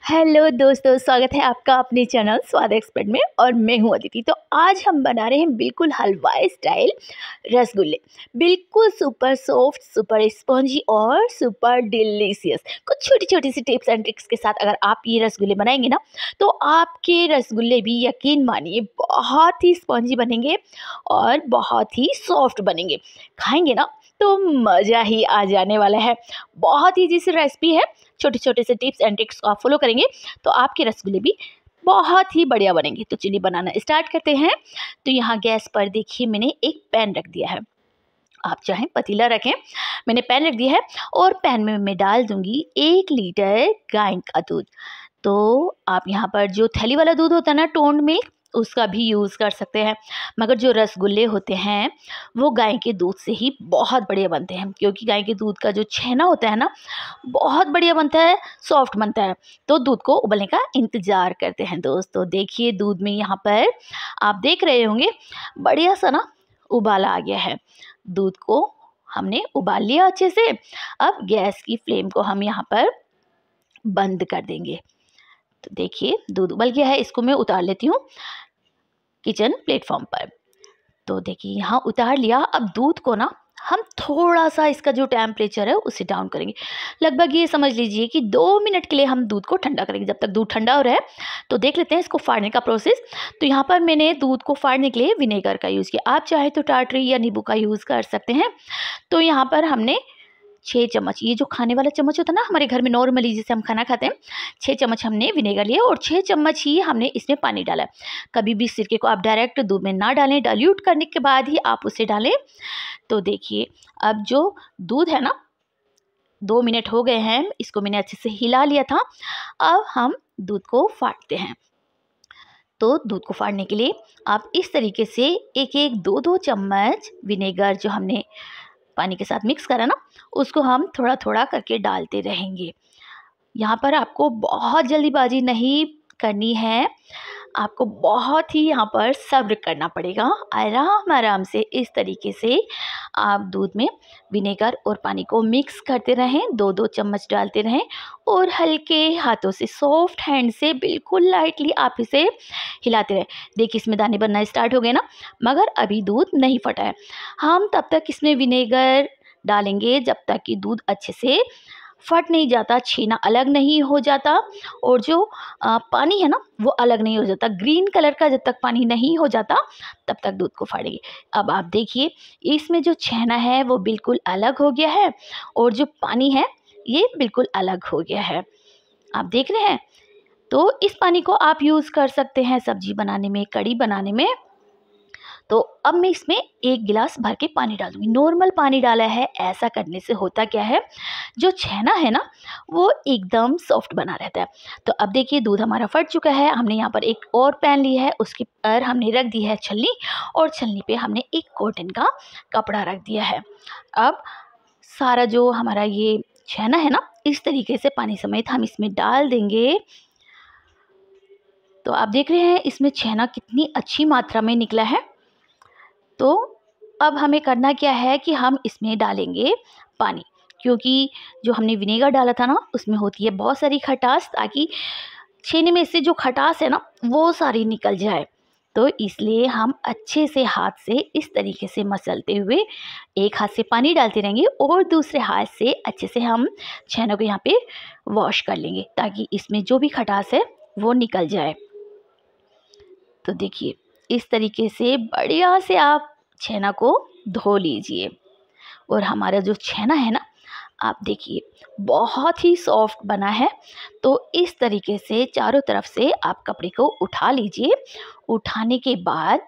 Hello दोस्तों, स्वागत है आपका अपने चैनल स्वाद एक्सपर्ट में। और मैं हूं अदिति। तो आज हम बना रहे हैं बिल्कुल हलवाई स्टाइल रसगुल्ले। बिल्कुल सुपर सॉफ्ट, सुपर स्पॉन्जी और सुपर डिलीशियस। कुछ छोटी छोटी सी टिप्स एंड ट्रिक्स के साथ अगर आप ये रसगुल्ले बनाएंगे ना, तो आपके रसगुल्ले भी यकीन मानिए बहुत ही स्पॉन्जी बनेंगे और बहुत ही सॉफ्ट बनेंगे। खाएंगे ना तो मज़ा ही आ जाने वाला है। बहुत ही इजी सी रेसिपी है। छोटे छोटे से टिप्स एंड ट्रिक्स को आप फॉलो करेंगे तो आपके रसगुल्ले भी बहुत ही बढ़िया बनेंगे। तो चलिए बनाना स्टार्ट करते हैं। तो यहाँ गैस पर देखिए मैंने एक पैन रख दिया है। आप चाहें पतीला रखें, मैंने पैन रख दिया है और पैन में मैं डाल दूंगी 1 लीटर गाय का दूध। तो आप यहाँ पर जो थैली वाला दूध होता है ना, टोन्ड मिल्क, उसका भी यूज़ कर सकते हैं। मगर जो रसगुल्ले होते हैं वो गाय के दूध से ही बहुत बढ़िया बनते हैं, क्योंकि गाय के दूध का जो छेना होता है ना, बहुत बढ़िया बनता है, सॉफ्ट बनता है। तो दूध को उबलने का इंतज़ार करते हैं दोस्तों। देखिए दूध में यहाँ पर आप देख रहे होंगे बढ़िया सा ना उबाला आ गया है। दूध को हमने उबाल लिया अच्छे से। अब गैस की फ्लेम को हम यहाँ पर बंद कर देंगे। तो देखिए दूध उबल गया है, इसको मैं उतार लेती हूँ किचन प्लेटफॉर्म पर। तो देखिए यहाँ उतार लिया। अब दूध को ना हम थोड़ा सा इसका जो टेम्परेचर है उसे डाउन करेंगे। लगभग ये समझ लीजिए कि 2 मिनट के लिए हम दूध को ठंडा करेंगे। जब तक दूध ठंडा हो रहा है तो देख लेते हैं इसको फाड़ने का प्रोसेस। तो यहाँ पर मैंने दूध को फाड़ने के लिए विनेगर का यूज़ किया। आप चाहे तो टाटरी या नींबू का यूज़ कर सकते हैं। तो यहाँ पर हमने 6 चम्मच, ये जो खाने वाला चम्मच होता है ना हमारे घर में नॉर्मली जिसे हम खाना खाते हैं, 6 चम्मच हमने विनेगर लिया और 6 चम्मच ही हमने इसमें पानी डाला है। कभी भी सिरके को आप डायरेक्ट दूध में ना डालें, डाइल्यूट करने के बाद ही आप उसे डालें। तो देखिए अब जो दूध है ना, 2 मिनट हो गए हैं, इसको मैंने अच्छे से हिला लिया था। अब हम दूध को फाड़ते हैं। तो दूध को फाड़ने के लिए आप इस तरीके से एक एक 2-2 चम्मच विनेगर जो हमने पानी के साथ मिक्स करा ना, उसको हम थोड़ा थोड़ा करके डालते रहेंगे। यहाँ पर आपको बहुत जल्दीबाजी नहीं करनी है, आपको बहुत ही यहाँ पर सब्र करना पड़ेगा। आराम आराम से इस तरीके से आप दूध में विनेगर और पानी को मिक्स करते रहें, 2-2 चम्मच डालते रहें और हल्के हाथों से, सॉफ्ट हैंड से, बिल्कुल लाइटली आप इसे हिलाते रहें। देखिए इसमें दाने बनना स्टार्ट हो गए ना, मगर अभी दूध नहीं फटा है। हम तब तक इसमें विनेगर डालेंगे जब तक कि दूध अच्छे से फट नहीं जाता, छेना अलग नहीं हो जाता और जो पानी है ना वो अलग नहीं हो जाता। ग्रीन कलर का जब तक पानी नहीं हो जाता तब तक दूध को फाड़ेंगे। अब आप देखिए इसमें जो छेना है वो बिल्कुल अलग हो गया है और जो पानी है ये बिल्कुल अलग हो गया है। आप देख रहे हैं। तो इस पानी को आप यूज़ कर सकते हैं सब्जी बनाने में, कढ़ी बनाने में। तो अब मैं इसमें 1 गिलास भर के पानी डाल दूँगी। नॉर्मल पानी डाला है। ऐसा करने से होता क्या है, जो छेना है ना वो एकदम सॉफ्ट बना रहता है। तो अब देखिए दूध हमारा फट चुका है। हमने यहाँ पर एक और पैन लिया है, उसके पर हमने रख दी है छलनी और छलनी पे हमने एक कॉटन का कपड़ा रख दिया है। अब सारा जो हमारा ये छेना है ना, इस तरीके से पानी समेत हम इसमें डाल देंगे। तो आप देख रहे हैं इसमें छेना कितनी अच्छी मात्रा में निकला है। तो अब हमें करना क्या है कि हम इसमें डालेंगे पानी, क्योंकि जो हमने विनेगर डाला था ना उसमें होती है बहुत सारी खटास, ताकि छेने में से जो खटास है ना वो सारी निकल जाए। तो इसलिए हम अच्छे से हाथ से इस तरीके से मसलते हुए एक हाथ से पानी डालते रहेंगे और दूसरे हाथ से अच्छे से हम छेनों को यहाँ पे वॉश कर लेंगे, ताकि इसमें जो भी खटास है वो निकल जाए। तो देखिए इस तरीके से बढ़िया से आप छेना को धो लीजिए और हमारा जो छेना है ना, आप देखिए बहुत ही सॉफ्ट बना है। तो इस तरीके से चारों तरफ से आप कपड़े को उठा लीजिए। उठाने के बाद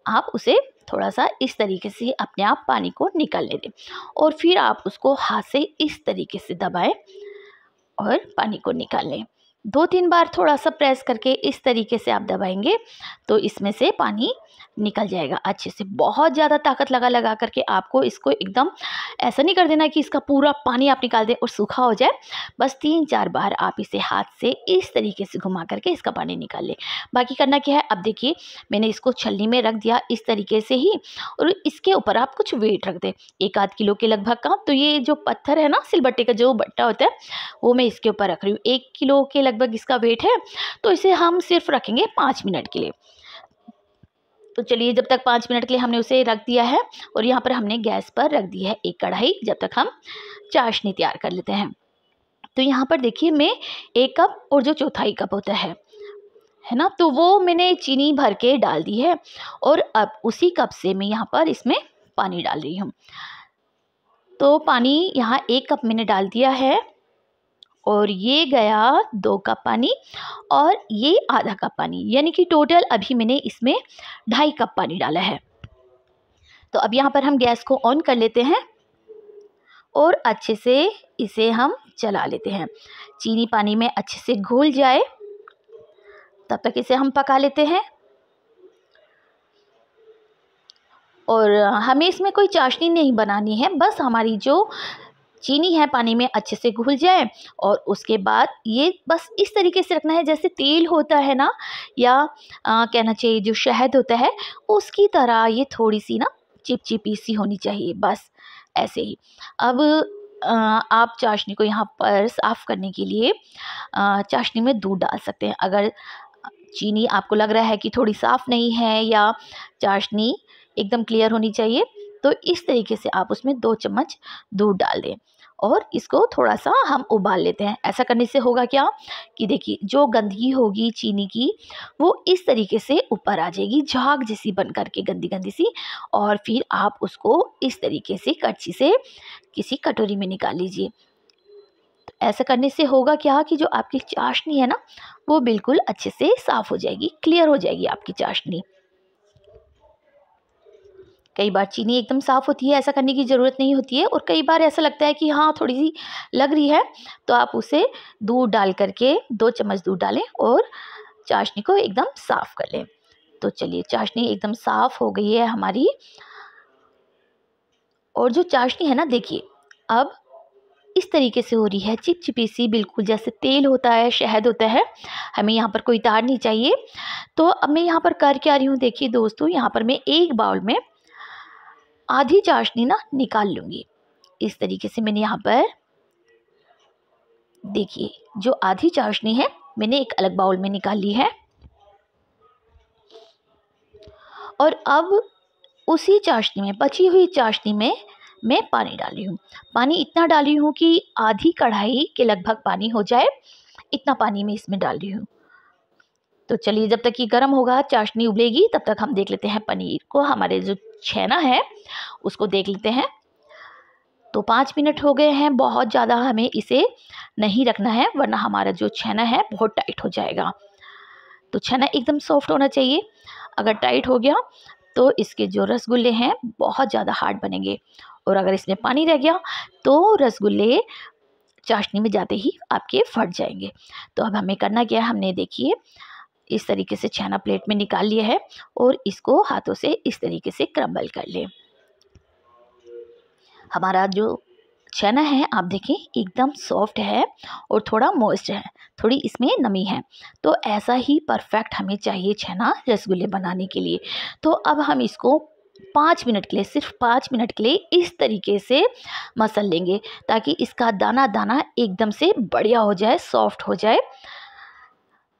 आप उसे थोड़ा सा इस तरीके से अपने आप पानी को निकलने दें और फिर आप उसको हाथ से इस तरीके से दबाएं और पानी को निकाल लें। 2-3 बार थोड़ा सा प्रेस करके इस तरीके से आप दबाएंगे तो इसमें से पानी निकल जाएगा अच्छे से। बहुत ज़्यादा ताकत लगा लगा करके आपको इसको एकदम ऐसा नहीं कर देना कि इसका पूरा पानी आप निकाल दें और सूखा हो जाए। बस 3-4 बार आप इसे हाथ से इस तरीके से घुमा करके इसका पानी निकाल लें। बाकी करना क्या है, अब देखिए मैंने इसको छलनी में रख दिया इस तरीके से ही, और इसके ऊपर आप कुछ वेट रख दें 1-8 किलो के लगभग का। तो ये जो पत्थर है ना, सिलबट्टे का जो बट्टा होता है, वो मैं इसके ऊपर रख रही हूँ। 1 किलो के लगभग लगभग इसका वेट है, तो इसे हम सिर्फ रखेंगे 5 मिनट के लिए। तो चलिए, जब तक 5 मिनट के लिए हमने उसे रख दिया है और यहाँ पर हमने गैस पर रख दी है एक कढ़ाई, जब तक हम चाशनी तैयार कर लेते हैं। तो यहाँ पर देखिए, मैं 1 कप और जो चौथाई कप होता है ना, तो वो मैंने चीनी भर के डाल दी है और अब उसी कप से मैं यहाँ पर इसमें पानी डाल रही हूँ। तो पानी यहाँ 1 कप मैंने डाल दिया है और ये गया 2 कप पानी और ये आधा कप पानी, यानी कि टोटल अभी मैंने इसमें 2.5 कप पानी डाला है। तो अब यहाँ पर हम गैस को ऑन कर लेते हैं और अच्छे से इसे हम चला लेते हैं। चीनी पानी में अच्छे से घुल जाए तब तक इसे हम पका लेते हैं। और हमें इसमें कोई चाशनी नहीं बनानी है, बस हमारी जो चीनी है पानी में अच्छे से घुल जाए और उसके बाद ये बस इस तरीके से रखना है जैसे तेल होता है ना, या कहना चाहिए जो शहद होता है उसकी तरह ये थोड़ी सी ना चिपचिपी सी होनी चाहिए, बस ऐसे ही। अब आप चाशनी को यहाँ पर साफ़ करने के लिए चाशनी में दूध डाल सकते हैं। अगर चीनी आपको लग रहा है कि थोड़ी साफ़ नहीं है या चाशनी एकदम क्लियर होनी चाहिए, तो इस तरीके से आप उसमें 2 चम्मच दूध डाल दें और इसको थोड़ा सा हम उबाल लेते हैं। ऐसा करने से होगा क्या कि देखिए, जो गंदगी होगी चीनी की वो इस तरीके से ऊपर आ जाएगी, झाग जैसी बन करके गंदी गंदी सी, और फिर आप उसको इस तरीके से कड़छी से किसी कटोरी में निकाल लीजिए। तो ऐसा करने से होगा क्या कि जो आपकी चाशनी है ना, वो बिल्कुल अच्छे से साफ़ हो जाएगी, क्लियर हो जाएगी आपकी चाशनी। कई बार चीनी एकदम साफ़ होती है, ऐसा करने की ज़रूरत नहीं होती है, और कई बार ऐसा लगता है कि हाँ थोड़ी सी लग रही है, तो आप उसे दूध डाल करके 2 चम्मच दूध डालें और चाशनी को एकदम साफ़ कर लें। तो चलिए, चाशनी एकदम साफ़ हो गई है हमारी। और जो चाशनी है ना, देखिए अब इस तरीके से हो रही है, चिपचिपी सी, बिल्कुल जैसे तेल होता है, शहद होता है। हमें यहाँ पर कोई तार नहीं चाहिए। तो अब मैं यहाँ पर कर क्या रही हूँ, देखिए दोस्तों, यहाँ पर मैं एक बाउल में आधी चाशनी ना निकाल लूँगी। इस तरीके से मैंने यहाँ पर देखिए जो आधी चाशनी है मैंने एक अलग बाउल में निकाल ली है। और अब उसी चाशनी में, बची हुई चाशनी में मैं पानी डाली हूँ। पानी इतना डाली हूँ कि आधी कढ़ाई के लगभग पानी हो जाए, इतना पानी मैं इसमें डाल रही हूँ। तो चलिए, जब तक ये गर्म होगा, चाशनी उबलेगी, तब तक हम देख लेते हैं पनीर को। हमारे जो छेना है उसको देख लेते हैं। तो 5 मिनट हो गए हैं, बहुत ज़्यादा हमें इसे नहीं रखना है, वरना हमारा जो छेना है बहुत टाइट हो जाएगा। तो छेना एकदम सॉफ्ट होना चाहिए। अगर टाइट हो गया तो इसके जो रसगुल्ले हैं बहुत ज़्यादा हार्ड बनेंगे, और अगर इसमें पानी रह गया तो रसगुल्ले चाशनी में जाते ही आपके फट जाएंगे। तो अब हमें करना क्या है, हमने देखिए इस तरीके से छेना प्लेट में निकाल लिया है और इसको हाथों से इस तरीके से क्रम्बल कर लें। हमारा जो छेना है आप देखें एकदम सॉफ्ट है और थोड़ा मॉइस्ट है, थोड़ी इसमें नमी है। तो ऐसा ही परफेक्ट हमें चाहिए छेना रसगुल्ले बनाने के लिए। तो अब हम इसको 5 मिनट के लिए, सिर्फ 5 मिनट के लिए इस तरीके से मसल लेंगे, ताकि इसका दाना दाना एकदम से बढ़िया हो जाए, सॉफ्ट हो जाए।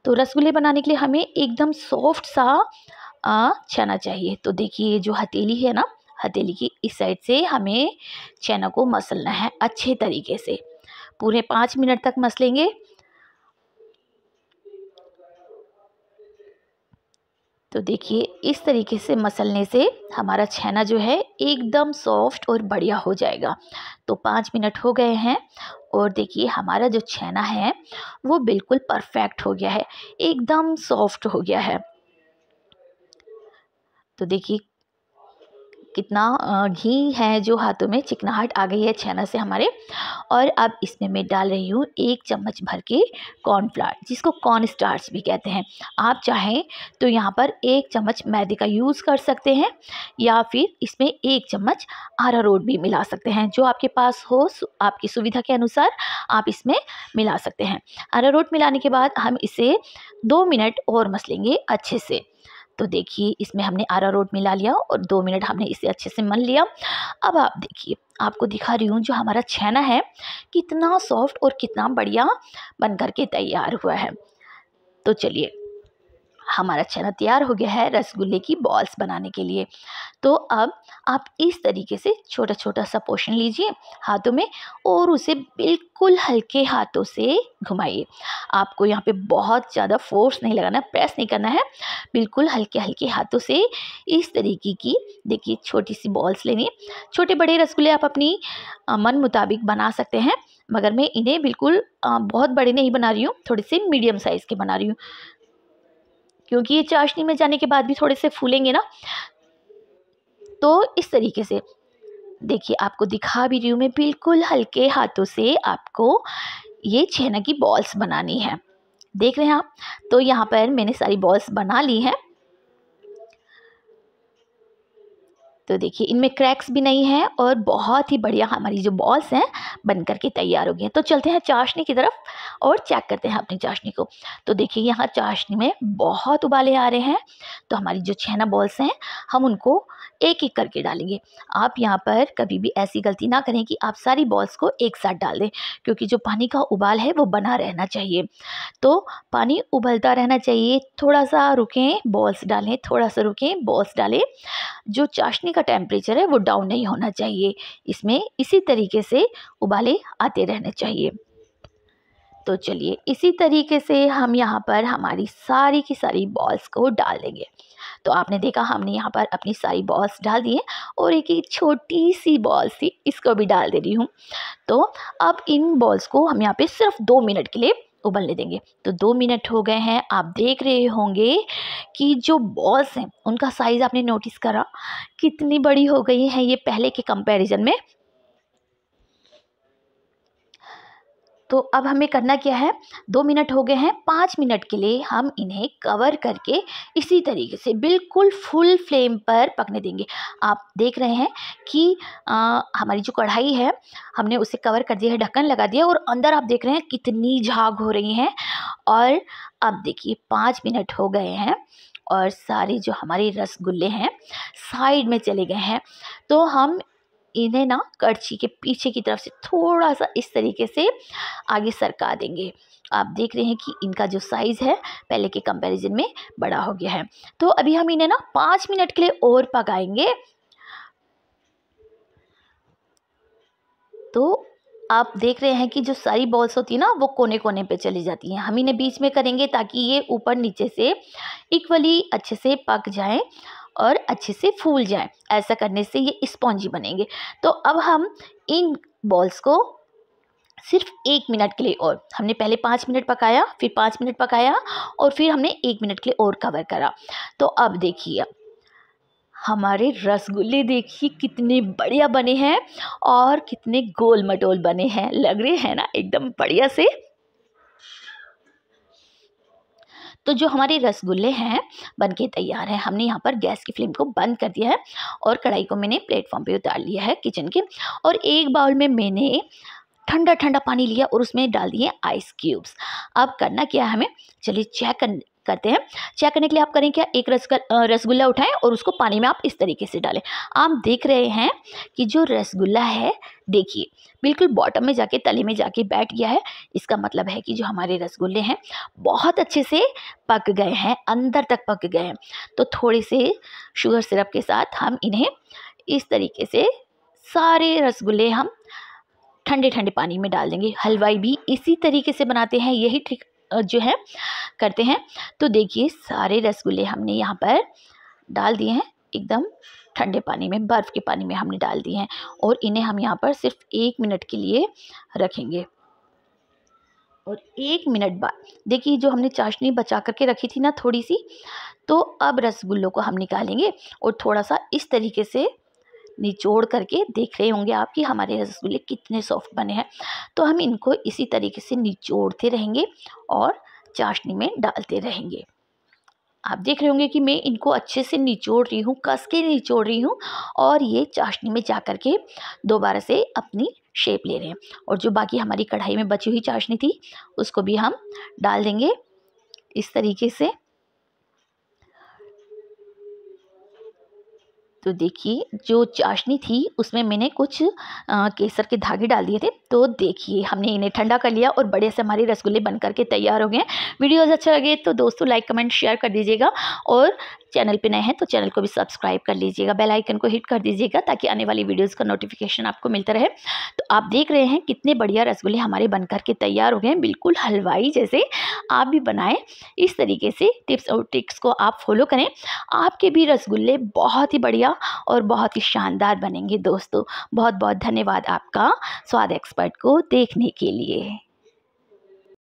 तो रसगुल्ले बनाने के लिए हमें एकदम सॉफ्ट सा छेना चाहिए। तो देखिए, जो हथेली है ना, हथेली की इस साइड से हमें छेना को मसलना है अच्छे तरीके से। पूरे 5 मिनट तक मसलेंगे। तो देखिए, इस तरीके से मसलने से हमारा छेना जो है एकदम सॉफ्ट और बढ़िया हो जाएगा। तो 5 मिनट हो गए हैं और देखिए हमारा जो छेना है वो बिल्कुल परफेक्ट हो गया है, एकदम सॉफ्ट हो गया है। तो देखिए कितना घी है जो हाथों में चिकनाहट आ गई है छेना से हमारे। और अब इसमें मैं डाल रही हूँ 1 चम्मच भर के कॉर्नफ्लावर, जिसको कॉर्न स्टार्च भी कहते हैं। आप चाहें तो यहाँ पर 1 चम्मच मैदे का यूज़ कर सकते हैं, या फिर इसमें 1 चम्मच अरारोट भी मिला सकते हैं। जो आपके पास हो, आपकी सुविधा के अनुसार आप इसमें मिला सकते हैं। अरारोट मिलाने के बाद हम इसे 2 मिनट और मसलेंगे अच्छे से। तो देखिए इसमें हमने अरारोट मिला लिया और 2 मिनट हमने इसे अच्छे से मल लिया। अब आप देखिए, आपको दिखा रही हूँ जो हमारा छेना है कितना सॉफ्ट और कितना बढ़िया बन कर के तैयार हुआ है। तो चलिए, हमारा छेना तैयार हो गया है रसगुल्ले की बॉल्स बनाने के लिए। तो अब आप इस तरीके से छोटा छोटा सा पोर्शन लीजिए हाथों में और उसे बिल्कुल हल्के हाथों से घुमाइए। आपको यहाँ पे बहुत ज़्यादा फोर्स नहीं लगाना, प्रेस नहीं करना है, बिल्कुल हल्के हल्के हाथों से इस तरीके की देखिए छोटी सी बॉल्स लेनी है। छोटे बड़े रसगुल्ले आप अपनी मन मुताबिक बना सकते हैं, मगर मैं इन्हें बिल्कुल बहुत बड़े नहीं बना रही हूँ, थोड़े से मीडियम साइज़ के बना रही हूँ, क्योंकि ये चाशनी में जाने के बाद भी थोड़े से फूलेंगे ना। तो इस तरीके से देखिए, आपको दिखा भी रही हूँ मैं, बिल्कुल हल्के हाथों से आपको ये छेना की बॉल्स बनानी है। देख रहे हैं आप? तो यहाँ पर मैंने सारी बॉल्स बना ली हैं। तो देखिए इनमें क्रैक्स भी नहीं है और बहुत ही बढ़िया हमारी जो बॉल्स हैं बन कर के तैयार हो गई हैं। तो चलते हैं चाशनी की तरफ और चेक करते हैं अपनी चाशनी को। तो देखिए यहाँ चाशनी में बहुत उबाले आ रहे हैं। तो हमारी जो छेना बॉल्स हैं हम उनको एक एक करके डालेंगे। आप यहाँ पर कभी भी ऐसी गलती ना करें कि आप सारी बॉल्स को एक साथ डाल दें, क्योंकि जो पानी का उबाल है वो बना रहना चाहिए। तो पानी उबलता रहना चाहिए, थोड़ा सा रुकें बॉल्स डालें, थोड़ा सा रुकें बॉल्स डालें। जो चाशनी का टेम्परेचर है वो डाउन नहीं होना चाहिए, इसमें इसी तरीके से उबाले आते रहने चाहिए। तो चलिए इसी तरीके से हम यहाँ पर हमारी सारी की सारी बॉल्स को डाल देंगे। तो आपने देखा हमने यहाँ पर अपनी सारी बॉल्स डाल दी हैं और एक एक छोटी सी बॉल्स थी इसको भी डाल दे रही हूँ। तो अब इन बॉल्स को हम यहाँ पे सिर्फ 2 मिनट के लिए उबलने देंगे। तो 2 मिनट हो गए हैं, आप देख रहे होंगे कि जो बॉल्स हैं उनका साइज़ आपने नोटिस करा कितनी बड़ी हो गई हैं ये पहले के कंपैरिजन में। तो अब हमें करना क्या है, 2 मिनट हो गए हैं, 5 मिनट के लिए हम इन्हें कवर करके इसी तरीके से बिल्कुल फुल फ्लेम पर पकने देंगे। आप देख रहे हैं कि हमारी जो कढ़ाई है हमने उसे कवर कर दिया है, ढक्कन लगा दिया और अंदर आप देख रहे हैं कितनी झाग हो रही हैं। और अब देखिए 5 मिनट हो गए हैं और सारे जो हमारे रसगुल्ले हैं साइड में चले गए हैं। तो हम इन्हें ना कड़छी के पीछे की तरफ से थोड़ा सा इस तरीके से आगे सरका देंगे। आप देख रहे हैं कि इनका जो साइज़ है पहले के कंपैरिजन में बड़ा हो गया है। तो अभी हम इन्हें ना 5 मिनट के लिए और पकाएंगे। तो आप देख रहे हैं कि जो सारी बॉल्स होती है ना वो कोने कोने पे चली जाती हैं। हम इन्हें बीच में करेंगे ताकि ये ऊपर नीचे से इक्वली अच्छे से पक जाएं और अच्छे से फूल जाएं। ऐसा करने से ये स्पॉन्जी बनेंगे। तो अब हम इन बॉल्स को सिर्फ 1 मिनट के लिए, और हमने पहले 5 मिनट पकाया, फिर 5 मिनट पकाया और फिर हमने 1 मिनट के लिए और कवर करा। तो अब देखिए हमारे रसगुल्ले देखिए कितने बढ़िया बने हैं और कितने गोल मटोल बने हैं, लग रहे हैं ना एकदम बढ़िया से। तो जो हमारे रसगुल्ले हैं बनके तैयार हैं। हमने यहाँ पर गैस की फ्लेम को बंद कर दिया है और कढ़ाई को मैंने प्लेटफॉर्म पे उतार लिया है किचन के, और एक बाउल में मैंने ठंडा ठंडा पानी लिया और उसमें डाल दिए आइस क्यूब्स। अब करना क्या है हमें, चलिए करते हैं। चेक करने के लिए आप करें क्या, एक रसगुल्ला उठाएं और उसको पानी में आप इस तरीके से डालें। आप देख रहे हैं कि जो रसगुल्ला है देखिए बिल्कुल बॉटम में जाके तले में जाके बैठ गया है। इसका मतलब है कि जो हमारे रसगुल्ले हैं बहुत अच्छे से पक गए हैं, अंदर तक पक गए हैं। तो थोड़े से शुगर सिरप के साथ हम इन्हें इस तरीके से सारे रसगुल्ले हम ठंडे ठंडे पानी में डाल देंगे। हलवाई भी इसी तरीके से बनाते हैं, यही ट्रिक जो है करते हैं। तो देखिए सारे रसगुल्ले हमने यहाँ पर डाल दिए हैं एकदम ठंडे पानी में, बर्फ़ के पानी में हमने डाल दिए हैं और इन्हें हम यहाँ पर सिर्फ 1 मिनट के लिए रखेंगे। और 1 मिनट बाद देखिए जो हमने चाशनी बचा करके रखी थी ना थोड़ी सी, तो अब रसगुल्लों को हम निकालेंगे और थोड़ा सा इस तरीके से निचोड़ करके देख रहे होंगे आप कि हमारे रसगुल्ले कितने सॉफ्ट बने हैं। तो हम इनको इसी तरीके से निचोड़ते रहेंगे और चाशनी में डालते रहेंगे। आप देख रहे होंगे कि मैं इनको अच्छे से निचोड़ रही हूँ, कस के निचोड़ रही हूँ और ये चाशनी में जा कर के दोबारा से अपनी शेप ले रहे हैं। और जो बाकी हमारी कढ़ाई में बची हुई चाशनी थी उसको भी हम डाल देंगे इस तरीके से। तो देखिए जो चाशनी थी उसमें मैंने कुछ केसर के धागे डाल दिए थे। तो देखिए हमने इन्हें ठंडा कर लिया और बड़े से हमारे रसगुल्ले बन करके तैयार हो गए हैं। वीडियोज़ अच्छा लगे तो दोस्तों लाइक कमेंट शेयर कर दीजिएगा और चैनल पे नए हैं तो चैनल को भी सब्सक्राइब कर लीजिएगा, बेल आइकन को हिट कर दीजिएगा ताकि आने वाली वीडियोज़ का नोटिफिकेशन आपको मिलता रहे। तो आप देख रहे हैं कितने बढ़िया रसगुल्ले हमारे बन करके तैयार हो गए हैं, बिल्कुल हलवाई जैसे। आप भी बनाएं इस तरीके से, टिप्स और ट्रिक्स को आप फॉलो करें, आपके भी रसगुल्ले बहुत ही बढ़िया और बहुत ही शानदार बनेंगे दोस्तों। बहुत बहुत धन्यवाद आपका स्वाद एक्सपर्ट को देखने के लिए।